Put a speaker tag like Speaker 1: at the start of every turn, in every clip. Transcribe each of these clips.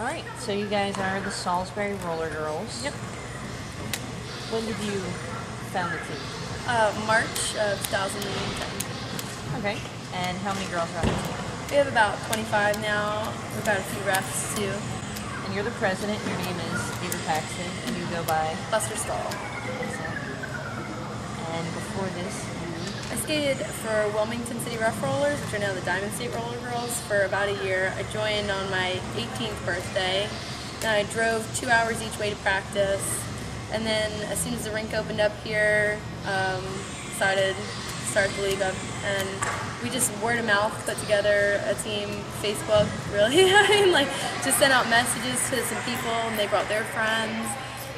Speaker 1: All right, so you guys are the Salisbury Roller Girls.
Speaker 2: Yep.
Speaker 1: When did you found the team?
Speaker 2: March of 2010.
Speaker 1: Okay. And how many girls are on the team?
Speaker 2: We have about 25 now. We've got a few refs too.
Speaker 1: And you're the president. Your name is Eva Paxton, and you go by
Speaker 2: Buster Stall.
Speaker 1: Excellent. And before this,
Speaker 2: I skated for Wilmington City Rough Rollers, which are now the Diamond State Roller Girls, for about a year. I joined on my 18th birthday. Then I drove 2 hours each way to practice. And then as soon as the rink opened up here, decided to start the league up. And we just word of mouth put together a team, Facebook, really. I mean, like, just sent out messages to some people, and they brought their friends.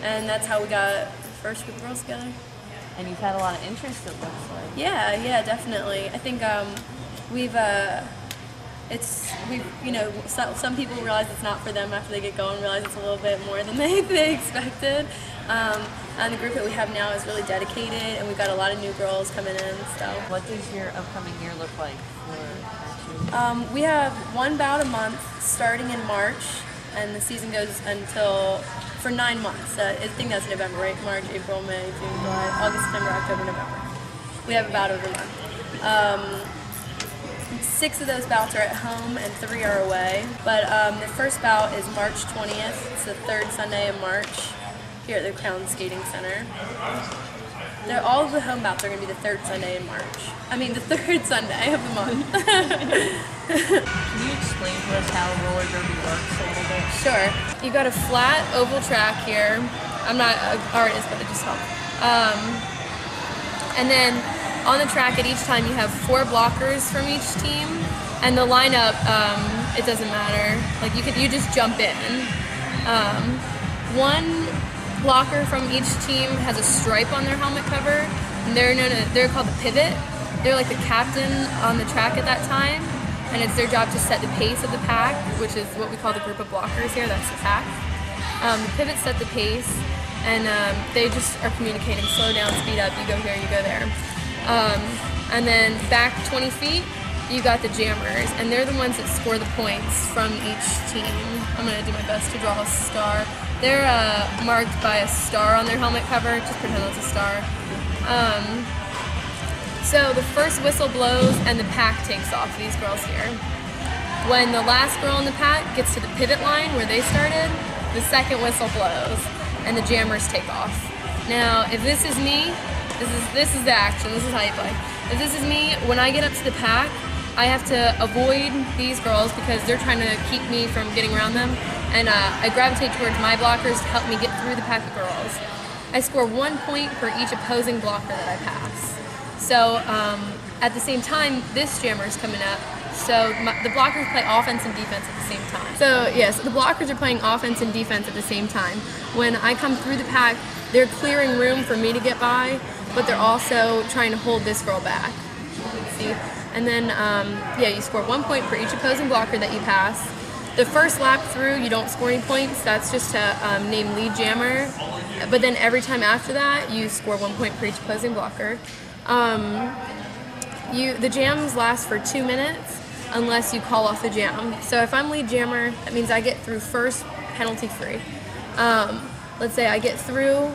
Speaker 2: And that's how we got the first group of girls together.
Speaker 1: and you've had a lot of interest, it looks like.
Speaker 2: Yeah, definitely. I think some people realize it's not for them after they get going, realize it's a little bit more than they expected. And the group that we have now is really dedicated, and we've got a lot of new girls coming in. So,
Speaker 1: what does your upcoming year look like for
Speaker 2: we have one bout a month starting in March, and the season goes for 9 months. I think that's November, right? March, April, May, June, July, August, September, October, November. We have a bout every month. 6 of those bouts are at home and 3 are away. But the first bout is March 20th. It's the third Sunday of March here at the Crown Skating Center. All of the home bouts are going to be the third Sunday in March. I mean, the third Sunday of the month.
Speaker 1: Can you explain to us how roller derby works a little bit?
Speaker 2: Sure. You've got a flat oval track here. I'm not an artist, but it just helps. And then on the track at each time you have 4 blockers from each team, and the lineup, it doesn't matter. Like you just jump in. One blocker from each team has a stripe on their helmet cover, and they're called the pivot. They're like the captain on the track at that time, and it's their job to set the pace of the pack, which is what we call the group of blockers here. That's the pack. The pivots set the pace, and they just are communicating: slow down, speed up, you go here, you go there. And then back 20 feet, you got the jammers, and they're the ones that score the points from each team. I'm going to do my best to draw a star. They're marked by a star on their helmet cover. Just pretend that's a star. So the first whistle blows and the pack takes off, these girls here. When the last girl in the pack gets to the pivot line where they started, the second whistle blows and the jammers take off. Now, if this is me, this is the action, this is how you play. If this is me, when I get up to the pack, I have to avoid these girls because they're trying to keep me from getting around them, and I gravitate towards my blockers to help me get through the pack of girls. I score 1 point for each opposing blocker that I pass. So at the same time, this jammer is coming up, so the blockers play offense and defense at the same time. So yes, the blockers are playing offense and defense at the same time. When I come through the pack, they're clearing room for me to get by, but they're also trying to hold this girl back. See? And then, you score 1 point for each opposing blocker that you pass. The first lap through, you don't score any points. That's just to name lead jammer. But then every time after that, you score 1 point for each opposing blocker. The jams last for 2 minutes unless you call off the jam. So if I'm lead jammer, that means I get through first, penalty free. Let's say I get through,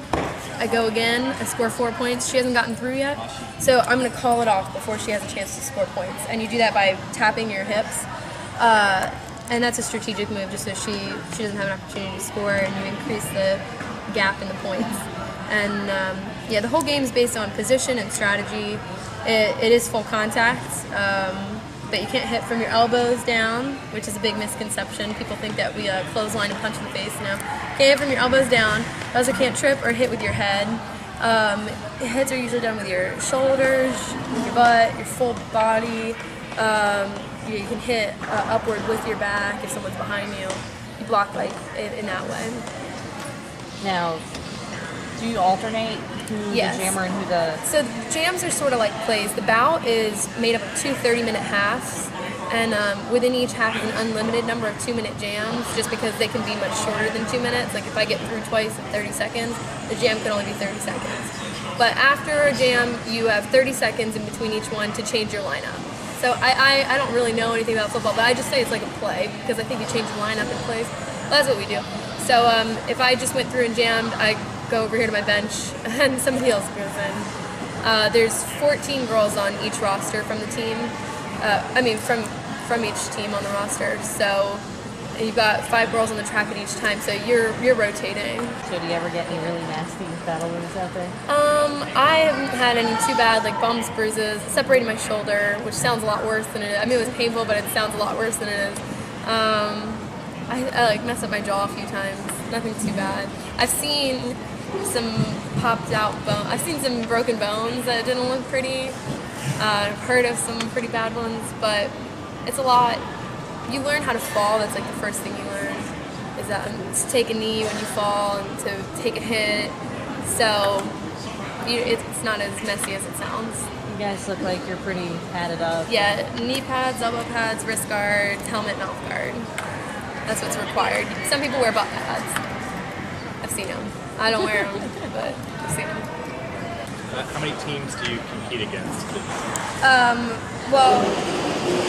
Speaker 2: I go again, I score 4 points. She hasn't gotten through yet, so I'm going to call it off before she has a chance to score points. And you do that by tapping your hips, and that's a strategic move, just so she doesn't have an opportunity to score, and you increase the gap in the points. And the whole game is based on position and strategy. It is full contact, but you can't hit from your elbows down, which is a big misconception. People think that we clothesline and punch in the face. No, can't hit from your elbows down. You also can't trip or hit with your head. Hits are usually done with your shoulders, with your butt, your full body. You can hit upward with your back if someone's behind you. You block in that way.
Speaker 1: Now, do you alternate who
Speaker 2: Yes.
Speaker 1: the jammer and who the...
Speaker 2: So the jams are sort of like plays. The bout is made up of 2 30-minute halves, and within each half is an unlimited number of 2-minute jams, just because they can be much shorter than 2 minutes. Like if I get through twice in 30 seconds, the jam could only be 30 seconds. But after a jam, you have 30 seconds in between each one to change your lineup. So I don't really know anything about football, but I just say it's like a play, because I think you change the lineup in plays. That's what we do. So if I just went through and jammed, I go over here to my bench, and somebody else goes in. There's 14 girls on each roster from the team. From each team on the roster. So you've got 5 girls on the track at each time. So you're rotating.
Speaker 1: So do you ever get any really nasty battle wounds out there?
Speaker 2: I haven't had any too bad, like bumps, bruises. Separated my shoulder, which sounds a lot worse than it is. I mean, it was painful, but it sounds a lot worse than it is. I like messed up my jaw a few times. Nothing too bad. I've seen some popped out bone. I've seen some broken bones that didn't look pretty. I've heard of some pretty bad ones, but it's a lot. You learn how to fall. That's like the first thing you learn, is that to take a knee when you fall and to take a hit. So it's not as messy as it sounds.
Speaker 1: You guys look like you're pretty padded up.
Speaker 2: Yeah, knee pads, elbow pads, wrist guards, helmet, mouth guard. That's what's required. Some people wear butt pads. I've seen them. I don't wear them, but I've seen them.
Speaker 3: How many teams do you compete against?
Speaker 2: Well,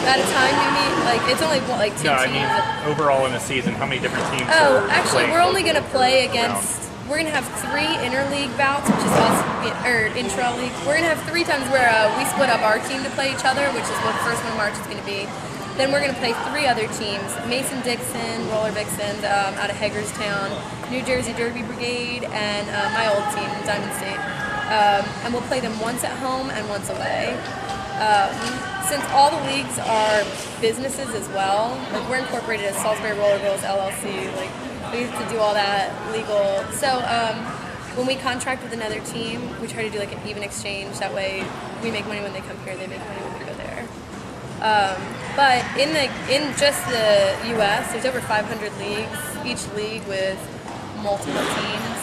Speaker 2: at a time you mean? Like, it's only, like, 2 teams?
Speaker 3: No, I mean, overall in a season, how many different teams
Speaker 2: Oh,
Speaker 3: are
Speaker 2: actually,
Speaker 3: playing
Speaker 2: we're only going to play
Speaker 3: round?
Speaker 2: against, we're going to have 3 interleague bouts, which is us, or intra-league. We're going to have 3 times where we split up our team to play each other, which is what the first one in March is going to be. Then we're going to play 3 other teams, Mason-Dixon, Roller Vixens out of Hagerstown, New Jersey Derby Brigade, and my old team, Diamond State. And we'll play them once at home and once away. Since all the leagues are businesses as well, like we're incorporated as Salisbury Roller Girls LLC, like we have to do all that legal. So when we contract with another team, we try to do like an even exchange. That way we make money when they come here, they make money when we go there. But in just the U.S., there's over 500 leagues, each league with multiple teams.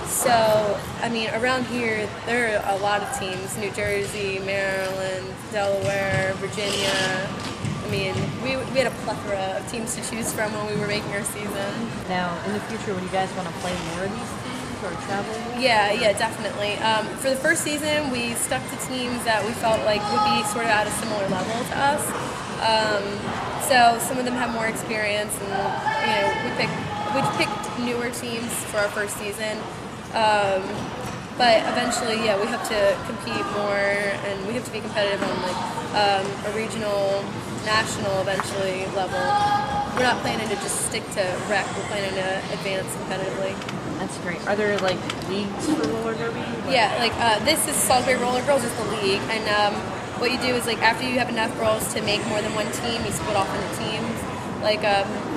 Speaker 2: So, I mean, around here, there are a lot of teams, New Jersey, Maryland, Delaware, Virginia. I mean, we had a plethora of teams to choose from when we were making our season.
Speaker 1: Now, in the future, would you guys want to play more of these teams or travel more?
Speaker 2: Yeah, definitely. For the first season, we stuck to teams that we felt like would be sort of at a similar level to us. So some of them have more experience, and we picked newer teams for our first season. But eventually, we have to compete more, and we have to be competitive on like a regional, national, eventually level. We're not planning to just stick to rec. We're planning to advance competitively.
Speaker 1: That's great. Are there like leagues for roller derby?
Speaker 2: Yeah, like this is Salisbury Roller Girls is the league, and what you do is like after you have enough girls to make more than one team, you split off into teams. Like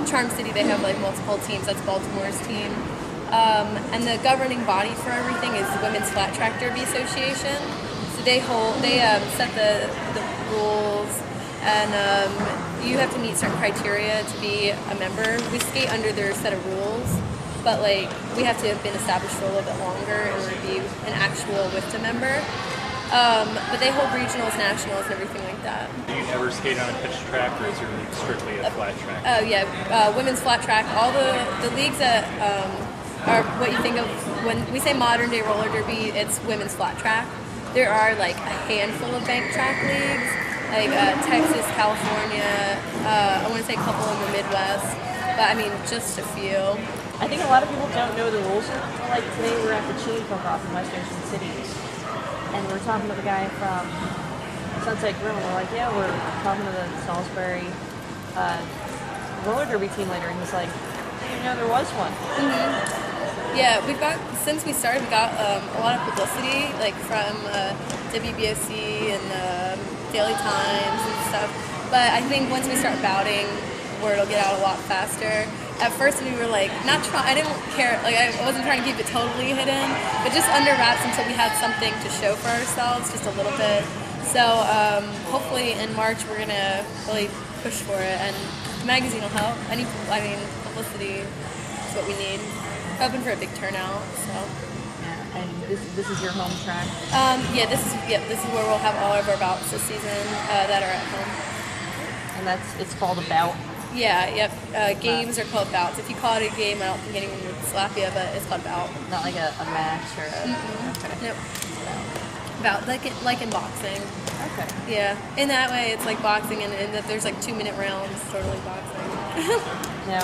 Speaker 2: Charm City, they have like multiple teams. That's Baltimore's team. And the governing body for everything is the Women's Flat Track Derby Association. So they set the rules, and you have to meet certain criteria to be a member. We skate under their set of rules, but like we have to have been established for a little bit longer in order to be an actual WIFTA member. But they hold regionals, nationals, and everything like that.
Speaker 3: Do you ever skate on a pitch track, or is your league strictly a flat track?
Speaker 2: Oh yeah, women's flat track. All the leagues that are what you think of when we say modern day roller derby. It's women's flat track. There are like a handful of bank track leagues, like Texas, California. I want to say a couple in the Midwest, but I mean just a few.
Speaker 1: I think a lot of people don't know the rules. Like today, we're at the Chili Cook-Off in West Ocean City, and we're talking to the guy from Sunset Grill, and we're like, yeah, we're talking to the Salisbury roller derby team later, and he's like, I didn't know there was one.
Speaker 2: Mm-hmm. Yeah, since we started, we got a lot of publicity, like from WBOC and Daily Times and stuff. But I think once we start bouting, word will get out a lot faster. At first, we were like, I didn't care, like I wasn't trying to keep it totally hidden, but just under wraps until we had something to show for ourselves, just a little bit. So hopefully in March, we're gonna really push for it, and the magazine will help. Publicity is what we need. Hoping for a big turnout. So.
Speaker 1: Yeah, and this is your home track.
Speaker 2: This is where we'll have all of our bouts this season that are at home.
Speaker 1: And it's called a bout.
Speaker 2: Yeah, yep. Games are called bouts. If you call it a game, I don't think anyone would slap you, but it's called a bout.
Speaker 1: Not like a match or a.
Speaker 2: Okay. Nope. Bout like in boxing.
Speaker 1: Okay.
Speaker 2: Yeah. In that way, it's like boxing, and that there's like 2-minute rounds, sort of like boxing.
Speaker 1: No,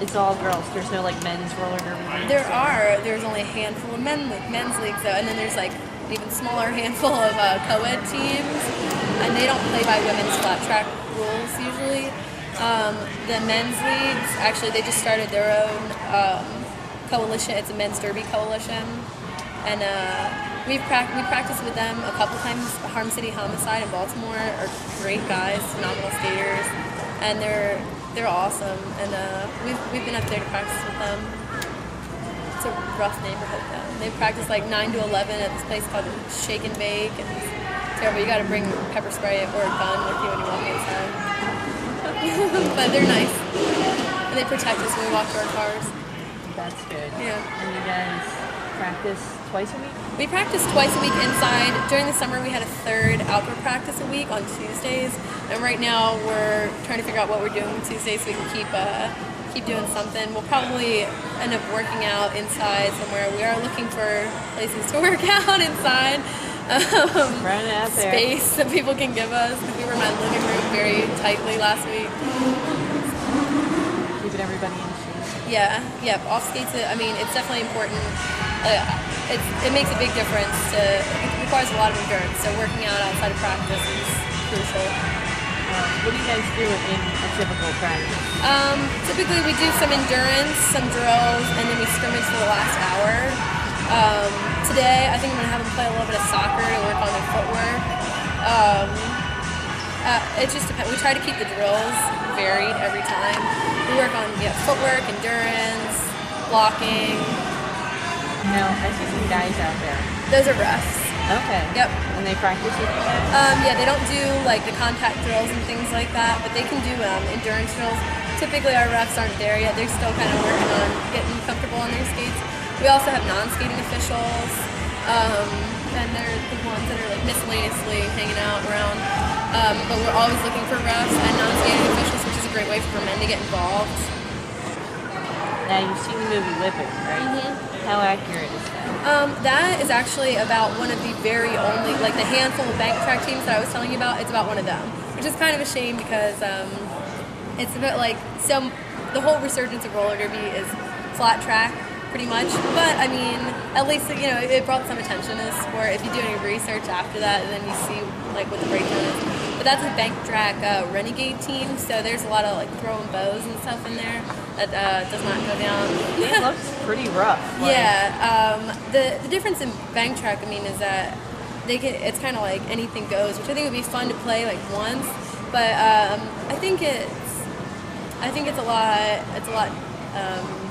Speaker 1: it's all girls. There's no like men's roller derby leagues.
Speaker 2: There's only a handful of men's leagues though, and then there's like an even smaller handful of co-ed teams, and they don't play by women's flat track rules usually. The men's leagues, actually, they just started their own coalition. It's a men's derby coalition, and we practiced with them a couple times. Harm City Homicide in Baltimore are great guys, phenomenal skaters, and they're awesome. And we've been up there to practice with them. It's a rough neighborhood though. They practice like 9 to 11 at this place called Shake and Bake, and it's terrible. You got to bring pepper spray or a gun with you when you walk inside. But they're nice, and they protect us when we walk to our cars.
Speaker 1: That's good.
Speaker 2: Yeah.
Speaker 1: And you guys practice twice a week?
Speaker 2: We practice twice a week inside. During the summer, we had a third outdoor practice a week on Tuesdays, and right now we're trying to figure out what we're doing on Tuesdays so we can keep doing something. We'll probably end up working out inside somewhere. We are looking for places to work out inside.
Speaker 1: Running out there.
Speaker 2: Space that people can give us, because we were in my living room very tightly last week.
Speaker 1: Keeping everybody in shape.
Speaker 2: Yeah. Off skates. I mean, it's definitely important. It makes a big difference. It requires a lot of endurance. So working out outside of practice is crucial.
Speaker 1: What do you guys do in a typical practice?
Speaker 2: Typically, we do some endurance, some drills, and then we scrimmage for the last hour. Today, I think I'm going to have them play a little bit of soccer to work on their footwork. It just depends. We try to keep the drills varied every time. We work on footwork, endurance, blocking.
Speaker 1: No, I see some guys out there.
Speaker 2: Those are refs.
Speaker 1: Okay.
Speaker 2: Yep.
Speaker 1: And they practice with you guys?
Speaker 2: Yeah, they don't do like the contact drills and things like that, but they can do endurance drills. Typically, our refs aren't there yet. They're still kind of working on getting comfortable on their skates. We also have non-skating officials, and they're the ones that are like miscellaneously hanging out around. But we're always looking for refs and non-skating officials, which is a great way for men to get involved.
Speaker 1: Now, you've seen the movie Whip It, right?
Speaker 2: Mm-hmm.
Speaker 1: How accurate is that?
Speaker 2: That is actually about one of the very only, like the handful of bank track teams that I was telling you about, it's about one of them. Which is kind of a shame because it's a bit like, so the whole resurgence of roller derby is flat track, pretty much. But I mean, at least, it brought some attention to the sport. If you do any research after that, and then you see like what the breakdown is. But that's a bank track renegade team, so there's a lot of like throwing bows and stuff in there that does not go down.
Speaker 1: It looks pretty rough.
Speaker 2: The difference in bank track, is that it's kind of like anything goes, which I think would be fun to play like once. But I think it's a lot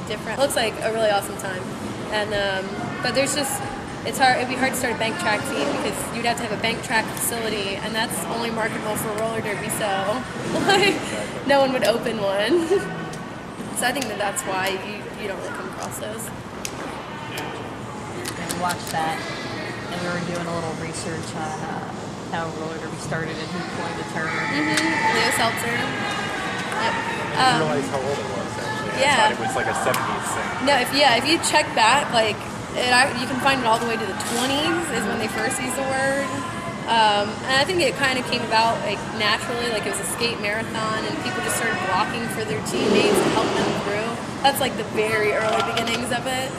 Speaker 2: different. It looks like a really awesome time, and but there's just. It'd be hard to start a bank track team because you'd have to have a bank track facility, and that's only marketable for roller derby, so no one would open one. So I think that's why you don't really come across those.
Speaker 1: And we watched that, and we were doing a little research on how roller derby started and who coined the term.
Speaker 2: Leo Seltzer. Yep.
Speaker 3: I didn't realize how old it was, actually.
Speaker 2: Yeah.
Speaker 3: I thought it was like a 70s thing.
Speaker 2: No, if you check back, you can find it all the way to the 20s is when they first used the word. And I think it kind of came about naturally, it was a skate marathon and people just started blocking for their teammates to help them through. That's the very early beginnings of it.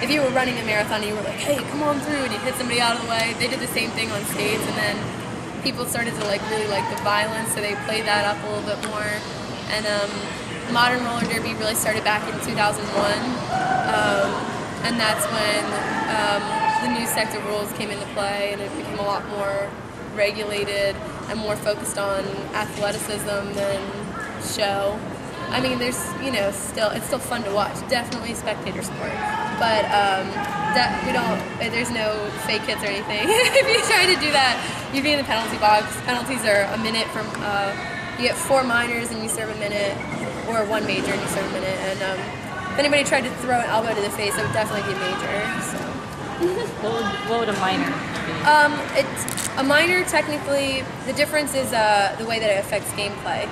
Speaker 2: If you were running a marathon and you were like, hey, come on through, and you hit somebody out of the way, they did the same thing on skates, and then people started to really like the violence, so they played that up a little bit more. And modern roller derby really started back in 2001. And that's when the new sector rules came into play, and it became a lot more regulated and more focused on athleticism than show. There's it's still fun to watch. Definitely a spectator sport, but there's no fake hits or anything. If you try to do that, you'd be in the penalty box. Penalties are a minute from. You get 4 minors and you serve a minute, or 1 major and you serve a minute, and. If anybody tried to throw an elbow to the face, it would definitely be a major. So.
Speaker 1: What would a minor be?
Speaker 2: It's a minor. Technically, the difference is the way that it affects gameplay.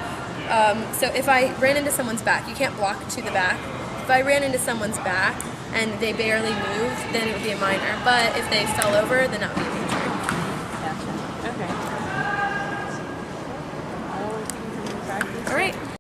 Speaker 2: So if I ran into someone's back, you can't block to the back. If I ran into someone's back and they barely moved, then it would be a minor. But if they fell over, then that would be a major.